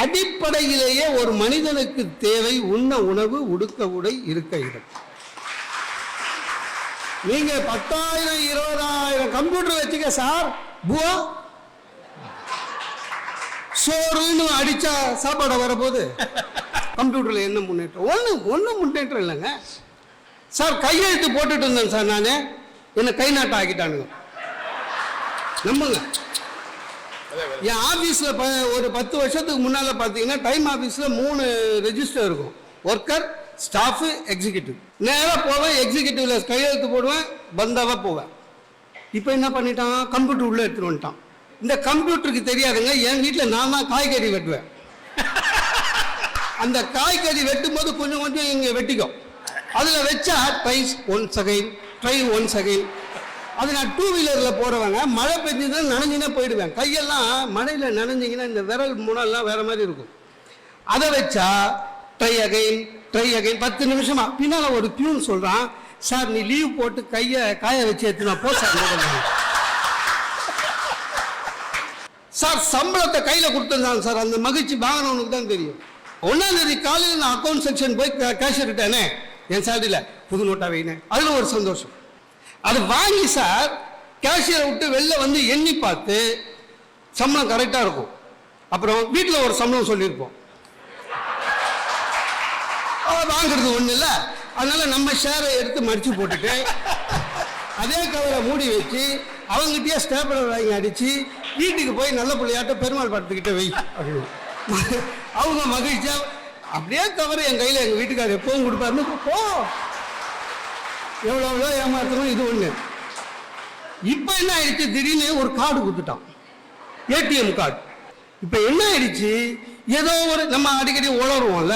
அடிப்படையிலேயே ஒரு மனிதனுக்கு தேவை உண்ண உணவு, உடுக்க உடை, இருக்க இடம். நீங்க 10,000 20,000 கம்ப்யூட்டர் வச்சுக்க சார், புவா சோறுன்னு அடிச்சா சாப்பாடு வரப்போது. கம்ப்யூட்டர்ல என்ன முன்னேற்றம்? ஒன்றும் முன்னேற்றம் இல்லைங்க சார். கையெழுத்து போட்டுட்டு இருந்தேன் சார், நான் என்ன கை நாட்டம் ஆக்கிட்டானுங்க. நம்புங்க, என் ஆபீஸ்ல ஒரு 10 வருஷத்துக்கு முன்னால பாத்தீங்கன்னா டைம் ஆபீஸ்ல 3 ரெஜிஸ்டர் இருக்கும். Worker, staff, executive. நேராக போவேன், எக்ஸிகியூட்டிவ்ல கையெழுத்து போடுவேன், பந்தாவா போவேன். இப்போ என்ன பண்ணிட்டான், கம்ப்யூட்டர் உள்ள எடுத்துட்டு வந்துட்டான். இந்த கம்ப்யூட்டருக்கு தெரியாதுங்க, என் வீட்டில் நான் தான் காய்கறி வெட்டுவேன். அந்த காய்கறி வெட்டும் போது கொஞ்சம் கொஞ்சம் இங்கே வெட்டிக்கும். அதில் வச்சா tries once again, try once again. அது நான் 2 வீலரில் போகிறவங்க, மழை பெஞ்சதுன்னா நனைஞ்சினா போயிடுவேன். கையெல்லாம் மழையில் நனைஞ்சிங்கன்னா இந்த விரல் முனெல்லாம் வேற மாதிரி இருக்கும். அதை வச்சா ட்ரை அகைன், ட்ரை அகைன். 10 நிமிஷமா பின்னால் ஒரு பியூன் சொல்கிறான், சார் நீ லீவ் போட்டு கையை காய வச்சு எடுத்துனா போ சார். சார் சம்பளத்தை கையில் கொடுத்துருந்தாங்க சார், அந்த மகிழ்ச்சி வாங்கினவனுக்கு தான் தெரியும். 1ஆம் தேதி காலையில் நான் அக்கௌண்ட் செக்ஷன் போய் கேஷ் எடுத்தேனே, என் சேலரியில் புது நோட்டா வைனேன், அதில் ஒரு சந்தோஷம். அது வாங்கி சார் கேஷியரை விட்டு வெளில வந்து எண்ணி பார்த்து சம்பளம் கரெக்டாக இருக்கும். அப்புறம் வீட்டில் ஒரு சம்பளம் சொல்லியிருப்போம், வாங்குறது ஒன்றும் இல்லை. அதனால நம்ம ஷேரை எடுத்து மடிச்சு போட்டுட்டு அதே கவரை மூடி வச்சு அவங்ககிட்டயே ஸ்டேப்லர் வாங்கி அடிச்சு வீட்டுக்கு போய் நல்ல பிள்ளையாட்ட பெருமாள் படத்துக்கிட்ட வை அப்படின்னு அவங்க மகிழ்ச்சியா அப்படியே கவரை என் கையில் எங்கள் வீட்டுக்காரர் எப்பவும் கொடுப்பாருன்னு போ. எவ்வளோ ஏமாத்தணும், இது ஒன்று. இப்போ என்ன ஆயிடுச்சு, திடீர்னு ஒரு கார்டு கொடுத்துட்டான், ஏடிஎம் கார்டு. இப்போ என்ன ஆயிடுச்சு, ஏதோ ஒரு நம்ம அடிக்கடி உளருவோம்ல,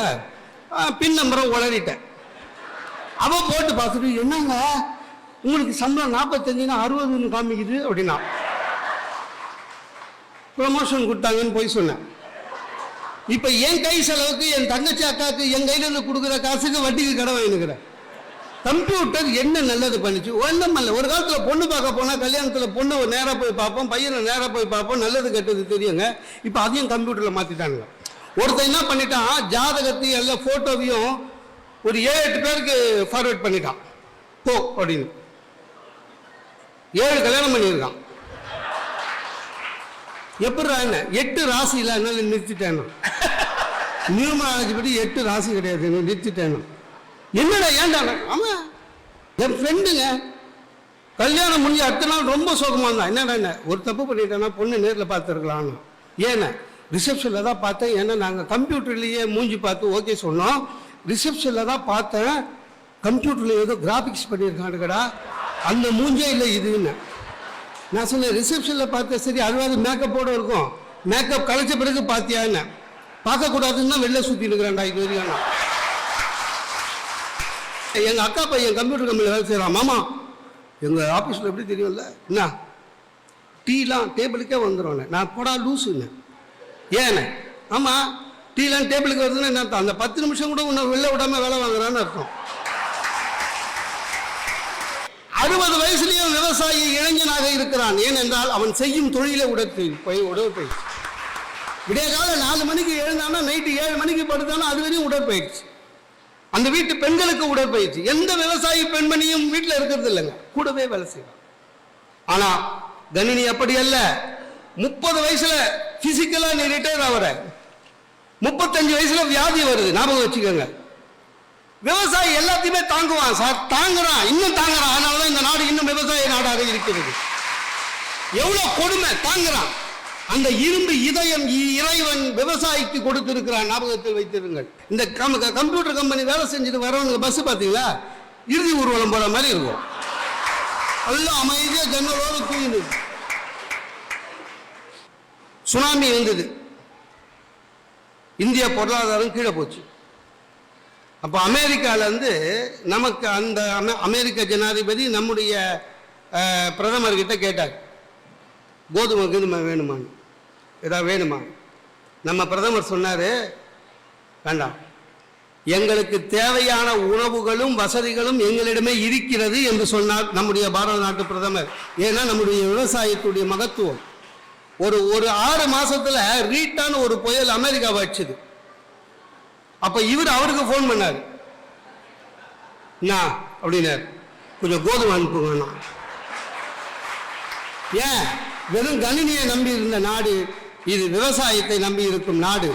பின் நம்பரை உளறிட்டேன். அவ போட்டு பார்த்துட்டு, என்னங்க உங்களுக்கு சம்பளம் 45ன்னா 60ன்னு காமிக்குது அப்படின்னா, ப்ரமோஷன் கொடுத்தாங்கன்னு போய் சொன்னேன். இப்போ என் கை செலவுக்கு என் தங்கச்சி அக்காவுக்கு என் கையில இருந்து கொடுக்குற காசுக்கு வட்டிக்கு கடை வாங்கினுக்கிறேன். கம்ப்யூட்டர் என்ன நல்லது பண்ணிச்சு? ஒன்றும் இல்லை. ஒரு காலத்தில் பொண்ணு பார்க்க போனால் கல்யாணத்தில் பொண்ணு நேராக போய் பார்ப்போம், பையனை நேராக போய் பார்ப்போம், நல்லது கெட்டது தெரியுங்க. இப்போ அதையும் கம்ப்யூட்டரில் மாற்றிட்டாங்க. ஒருத்தர் என்ன பண்ணிட்டான், ஜாதகத்தையும் எல்லாம் ஃபோட்டோவையும் ஒரு 7-8 பேருக்கு ஃபார்வேர்ட் பண்ணிட்டான். போ அப்படின்னு 7 கல்யாணம் பண்ணியிருக்கான். எப்படா என்ன 8 ராசி இல்லை, அதனால நிறுத்திட்டேன். நியூமராலஜி படி 8 ராசி கிடையாது, நிறுத்திட்டேன். என்னடா ஏன்டா? ஆமா, என் ஃப்ரெண்டுங்க கல்யாணம் முடிஞ்ச அடுத்த நாள் ரொம்ப சோகமாக இருந்தான். என்னடா என்ன ஒரு தப்பு பண்ணிட்டேன்னா பொண்ணு நேரில் பார்த்துருக்கலான்னு. ஏன்னா ரிசப்ஷனில் தான் பார்த்தேன். ஏன்னா நாங்கள் கம்ப்யூட்டர்லேயே மூஞ்சி பார்த்து ஓகே சொன்னோம். ரிசப்ஷனில் தான் பார்த்தேன், கம்ப்யூட்டரில் ஏதோ கிராஃபிக்ஸ் பண்ணியிருக்கானுங்கடா, அந்த மூஞ்சே இல்லை இதுன்னு. நான் சொன்னேன் ரிசப்ஷனில் பார்த்தேன், சரி அதுவாது மேக்கப்போடு இருக்கும், மேக்கப் கலைச்ச பிறகு பார்த்தியா என்ன? பார்க்கக்கூடாதுன்னு தான் வெளில சுற்றி இருக்கிறான்டா இது வரைக்கும். எங்கள் அக்கா பையன் கம்ப்யூட்டர் கம்பெனியில் வேலை செய்கிறான். மாமா எங்கள் ஆஃபீஸில் எப்படி தெரியும்ல, என்ன டீலாம் டேபிளுக்கே வந்துடும். நான் போடா லூஸுன்னு. ஏன்னு? ஆமாம், டீலாம் டேபிளுக்கு வருதுன்னு என்ன அர்த்தம்? அந்த 10 நிமிஷம் கூட உன்னை வெளில விடாமல் வேலை வாங்குறான்னு அர்த்தம். 60 வயசுலேயும் விவசாயி இளைஞனாக இருக்கிறான். ஏனென்றால் அவன் செய்யும் தொழிலை உடற்பயிற்சி. விடிய கால 4 மணிக்கு எழுந்தானா நைட்டு 7 மணிக்கு படுத்தானா அது வரையும் உடற்பயிற்சி. அந்த வீட்டு பெண்களுக்கு உடற்பயிற்சி. எந்த விவசாயி பெண்மணியும் வீட்டில் இருக்கிறது இல்லைங்க, கூடவே வேலை செய்வாங்க. ஆனா கணினி அப்படி அல்ல. 30 வயசுல பிசிக்கலா நீ ரிட்டையர் ஆகிற, 35 வயசுல வியாதி வருது, ஞாபகம் வச்சுக்கோங்க. விவசாயி எல்லாத்தையுமே தாங்குவான் சார், தாங்குறான், இன்னும் தாங்குறான். அதனாலதான் இந்த நாடு இன்னும் விவசாய நாடாக இருக்கிறது. எவ்வளவு கொடுமை, தாங்குறான். அந்த இரும்பு இதயம் இறைவன் விவசாயிக்கு கொடுத்திருக்கிறான், ஞாபகத்தில் வைத்திருங்கள். இந்த கம்ப்யூட்டர் கம்பெனி வேலை செஞ்சுட்டு வரவங்க பஸ் பார்த்தீங்களா, இறுதி ஊர்வலம் போற மாதிரி இருக்கும். எல்லாம் அமைதியா ஜன்னலோடு தூங்கிது. சுனாமி வந்தது, இந்தியா பொருளாதாரம் கீழே போச்சு. அப்போ அமெரிக்காவிலேருந்து நமக்கு அந்த அமெரிக்க ஜனாதிபதி நம்முடைய பிரதமர்கிட்ட கேட்டார், கோதுமை வேணுமான்னு, ஏதாவது வேணுமா? நம்ம பிரதமர் சொன்னார், வேண்டாம், எங்களுக்கு தேவையான உணவுகளும் வசதிகளும் எங்களிடமே இருக்கிறது என்று சொன்னார் நம்முடைய பாரத நாட்டு பிரதமர். ஏன்னா நம்முடைய விவசாயத்துடைய மகத்துவம். ஒரு 6 மாசத்துல ரீட்டான்னு ஒரு புயல் அமெரிக்கா வச்சுது. அப்ப இவர் அவருக்கு போன் பண்ணாரு, என்ன அப்படின்னாரு, கொஞ்சம் கோதுமை அனுப்புங்க. ஏன் வெறும் கணினியை நம்பி இருந்த நாடு இது, விவசாயத்தை நம்பி இருக்கும் நாடு.